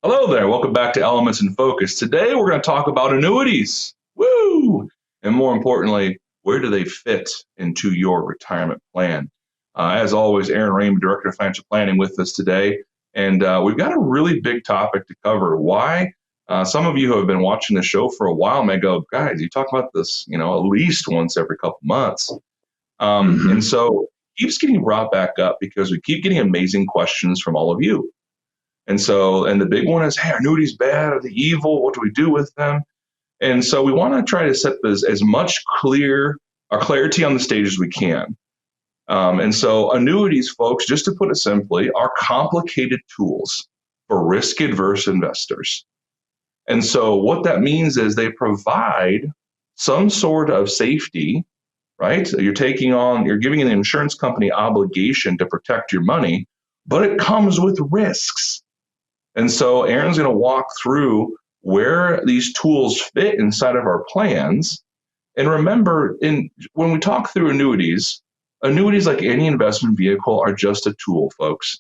Hello there. Welcome back to Elements in Focus. Today we're going to talk about annuities. Woo! And more importantly, where do they fit into your retirement plan? As always, Aaron Rheaume, Director of Financial Planning, with us today. And we've got a really big topic to cover. Why? Some of you who have been watching the show for a while may go, guys, you talk about this, at least once every couple months. And so it keeps getting brought back up because we keep getting amazing questions from all of you. And the big one is, hey, are annuities bad? Are they evil? What do we do with them? And so we want to try to set as much clarity on the stage as we can. And so annuities, folks, just to put it simply, are complicated tools for risk-adverse investors. And so what that means is they provide some sort of safety, right? You're giving an insurance company obligation to protect your money, but it comes with risks. And so Aaron's going to walk through where these tools fit inside of our plans. And remember, when we talk through annuities, like any investment vehicle, are just a tool, folks,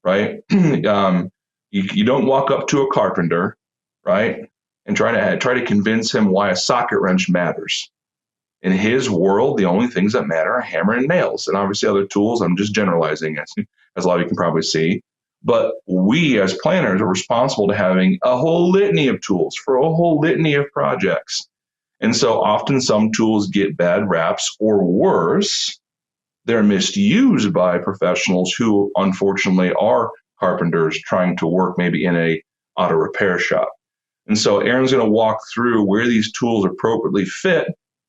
right? You don't walk up to a carpenter, right, and try to convince him why a socket wrench matters. In his world, the only things that matter are hammer and nails, and obviously other tools. I'm just generalizing, as a lot of you can probably see. But we as planners are responsible to having a whole litany of tools for a whole litany of projects. And so often some tools get bad raps, or worse, they're misused by professionals who unfortunately are carpenters trying to work maybe in a auto repair shop. And so Aaron's going to walk through where these tools appropriately fit,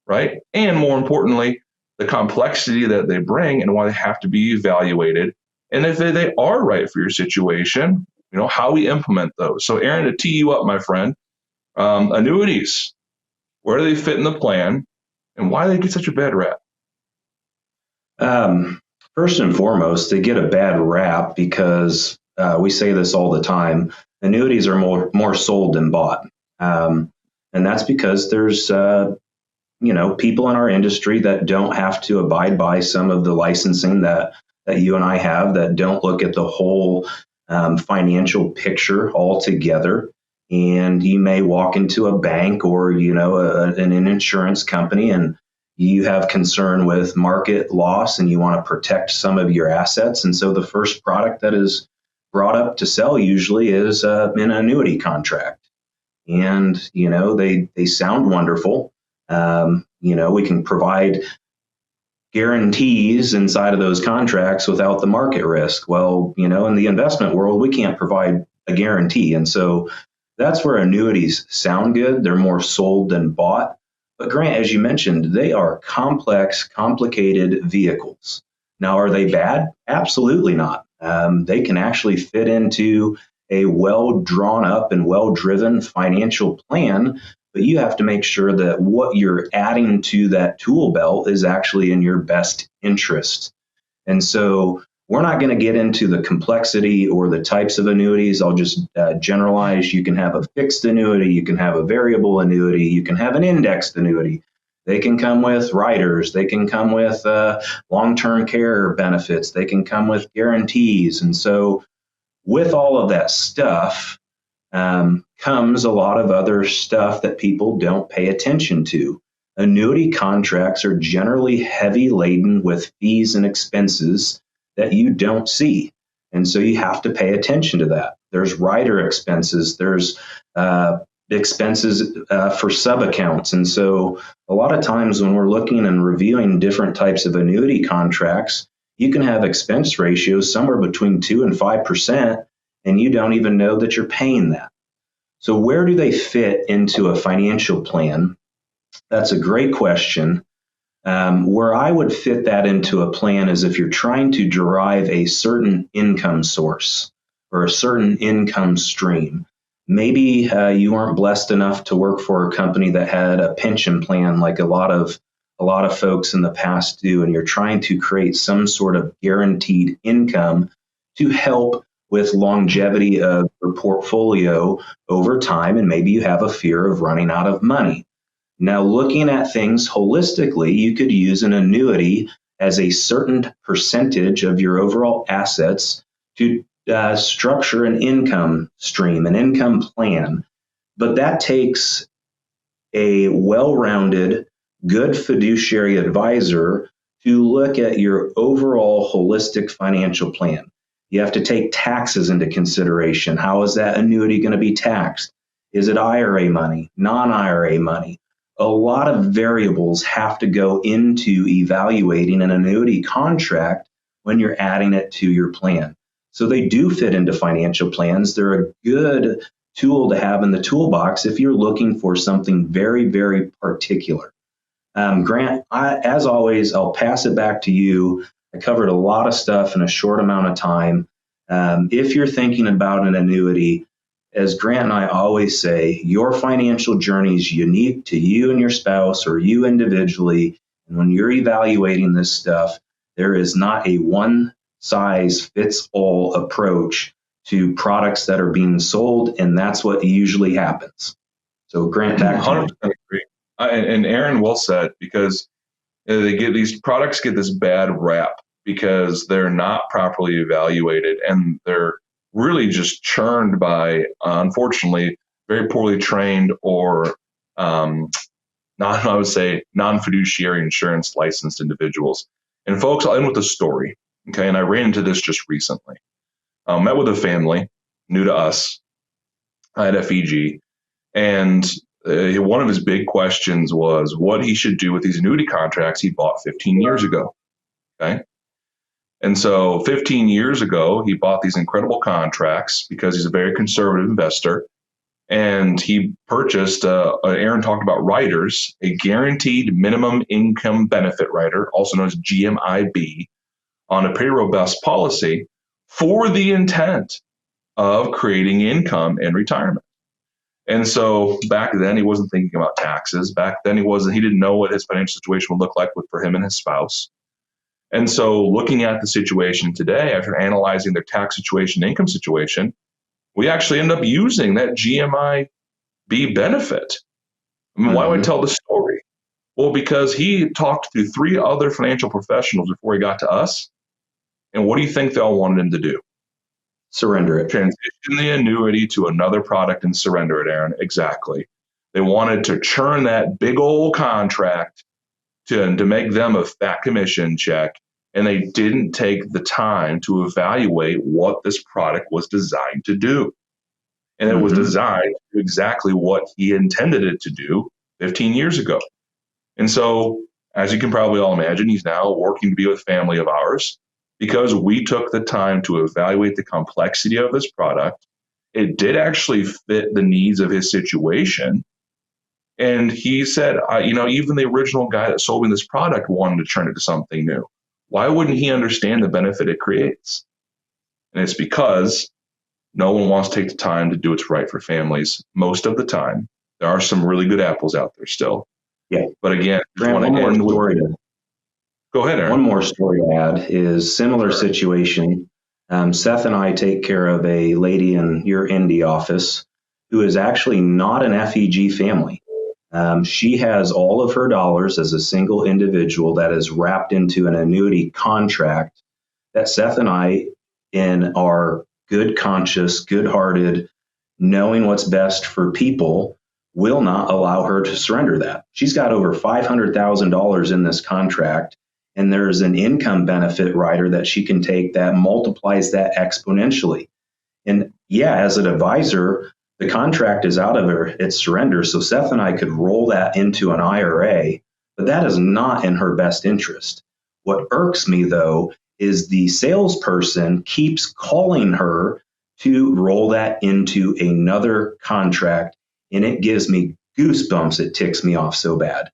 right? And more importantly, the complexity that they bring and why they have to be evaluated. And if they are right for your situation, how we implement those. So Aaron, to tee you up, my friend, annuities, where do they fit in the plan and why do they get such a bad rap? First and foremost, they get a bad rap because we say this all the time. Annuities are more sold than bought. And that's because there's people in our industry that don't have to abide by some of the licensing that you and I have, that don't look at the whole financial picture altogether. And you may walk into a bank or, an insurance company, and you have concern with market loss and you want to protect some of your assets. And so the first product that is brought up to sell usually is an annuity contract. And, they sound wonderful. We can provide guarantees inside of those contracts without the market risk. Well, in the investment world, we can't provide a guarantee. And so that's where annuities sound good. They're more sold than bought. But Grant, as you mentioned, they are complex, complicated vehicles. Now, are they bad? Absolutely not. They can actually fit into a well drawn up and well driven financial plan, but you have to make sure that what you're adding to that tool belt is actually in your best interest. And so we're not going to get into the complexity or the types of annuities. I'll just generalize. You can have a fixed annuity, you can have a variable annuity, you can have an indexed annuity. They can come with riders, they can come with long-term care benefits, they can come with guarantees. And so with all of that stuff, comes a lot of other stuff that people don't pay attention to. Annuity contracts are generally heavy laden with fees and expenses that you don't see. And so you have to pay attention to that. There's rider expenses, there's expenses for sub-accounts. And so a lot of times when we're looking and reviewing different types of annuity contracts, you can have expense ratios somewhere between 2 and 5%, and you don't even know that you're paying that. So where do they fit into a financial plan? That's a great question. Where I would fit that into a plan is if you're trying to derive a certain income source or a certain income stream. Maybe you weren't blessed enough to work for a company that had a pension plan like a lot of folks in the past do, and you're trying to create some sort of guaranteed income to help with longevity of your portfolio over time, and maybe you have a fear of running out of money. Now, looking at things holistically, you could use an annuity as a certain percentage of your overall assets to structure an income stream, an income plan. But that takes a well-rounded, good fiduciary advisor to look at your overall holistic financial plan. You have to take taxes into consideration. How is that annuity going to be taxed? Is it IRA money, non-IRA money? A lot of variables have to go into evaluating an annuity contract when you're adding it to your plan. So they do fit into financial plans. They're a good tool to have in the toolbox if you're looking for something very, very particular. Grant, as always, I'll pass it back to you. I covered a lot of stuff in a short amount of time. If you're thinking about an annuity, as Grant and I always say, your financial journey is unique to you and your spouse or you individually. And when you're evaluating this stuff, there is not a one size fits all approach to products that are being sold, and that's what usually happens. So, Grant, back to you. 100% agree. And Aaron well said, because these products get this bad rap because they're not properly evaluated, and they're really just churned by, unfortunately, very poorly trained or I would say non-fiduciary insurance licensed individuals. And folks, I'll end with a story. Okay, and I ran into this just recently. Met with a family new to us at FEG, and one of his big questions was what he should do with these annuity contracts he bought 15 years ago. Okay. And so 15 years ago, he bought these incredible contracts because he's a very conservative investor. And he purchased, Aaron talked about riders, a guaranteed minimum income benefit rider, also known as GMIB, on a payroll best policy for the intent of creating income in retirement. And so back then he wasn't thinking about taxes. Back then he didn't know what his financial situation would look like for him and his spouse. And so looking at the situation today, after analyzing their tax situation, income situation, we actually end up using that GMIB benefit. I mean, why do I tell the story? Well, because he talked to 3 other financial professionals before he got to us. And what do you think they all wanted him to do? Surrender it. Transition the annuity to another product and surrender it, Aaron. Exactly. They wanted to churn that big old contract to make them a fat commission check. And they didn't take the time to evaluate what this product was designed to do. And it was designed to do exactly what he intended it to do 15 years ago. And so, as you can probably all imagine, he's now working to be with a family of ours because we took the time to evaluate the complexity of this product. It did actually fit the needs of his situation. And he said, even the original guy that sold me this product wanted to turn it to something new. Why wouldn't he understand the benefit it creates? And it's because no one wants to take the time to do what's right for families most of the time. There are some really good apples out there still. Yeah. But again, Grant, one more story. Go ahead, Aaron. One more story to add is similar situation. Seth and I take care of a lady in your Indy office who is actually not an FEG family. She has all of her dollars as a single individual that is wrapped into an annuity contract that Seth and I, in our good conscious, good-hearted, knowing what's best for people, will not allow her to surrender that. She's got over $500,000 in this contract, and there's an income benefit rider that she can take that multiplies that exponentially. And yeah, as an advisor, the contract is out of its surrender, so Seth and I could roll that into an IRA, but that is not in her best interest. What irks me, though, is the salesperson keeps calling her to roll that into another contract, and it gives me goosebumps. It ticks me off so bad.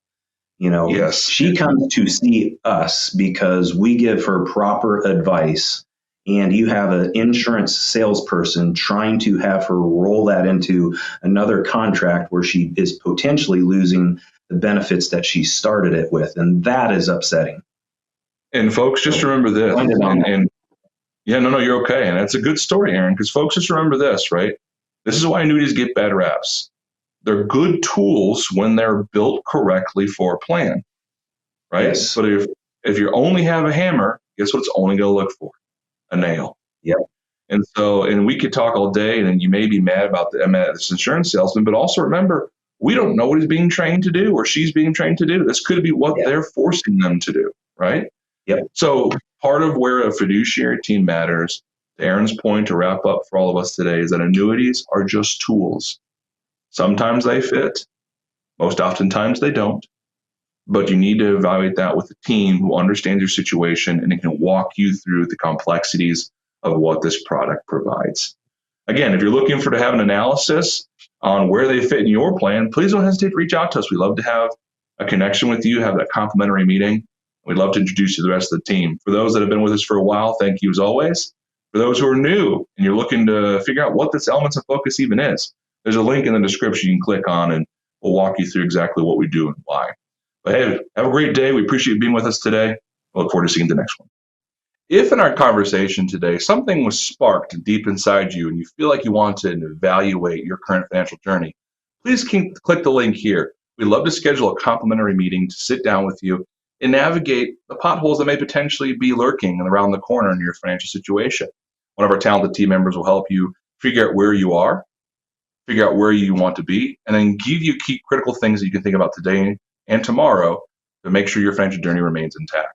Yes. She comes to see us because we give her proper advice, and you have an insurance salesperson trying to have her roll that into another contract where she is potentially losing the benefits that she started it with, and that is upsetting. And folks, just remember this. You're okay. And that's a good story, Aaron, because folks, just remember this, right? This is why annuities get bad raps. They're good tools when they're built correctly for a plan, right? Yes. But if you only have a hammer, guess what it's only going to look for? A nail. Yep. And we could talk all day, and you may be mad about this insurance salesman, but also remember, we don't know what he's being trained to do or she's being trained to do. This could be what they're forcing them to do, right? Yep. So part of where a fiduciary team matters, to Aaron's point, to wrap up for all of us today, is that annuities are just tools. Sometimes they fit, most oftentimes they don't. But you need to evaluate that with a team who understands your situation and can walk you through the complexities of what this product provides. Again, if you're looking to have an analysis on where they fit in your plan, please don't hesitate to reach out to us. We'd love to have a connection with you, have that complimentary meeting. We'd love to introduce you to the rest of the team. For those that have been with us for a while, thank you as always. For those who are new and you're looking to figure out what this Elements of Focus even is, there's a link in the description you can click on, and we'll walk you through exactly what we do and why. But hey, have a great day. We appreciate being with us today. I look forward to seeing the next one. If in our conversation today, something was sparked deep inside you and you feel like you want to evaluate your current financial journey, please click the link here. We'd love to schedule a complimentary meeting to sit down with you and navigate the potholes that may potentially be lurking around the corner in your financial situation. One of our talented team members will help you figure out where you are, figure out where you want to be, and then give you key critical things that you can think about today and tomorrow to make sure your financial journey remains intact.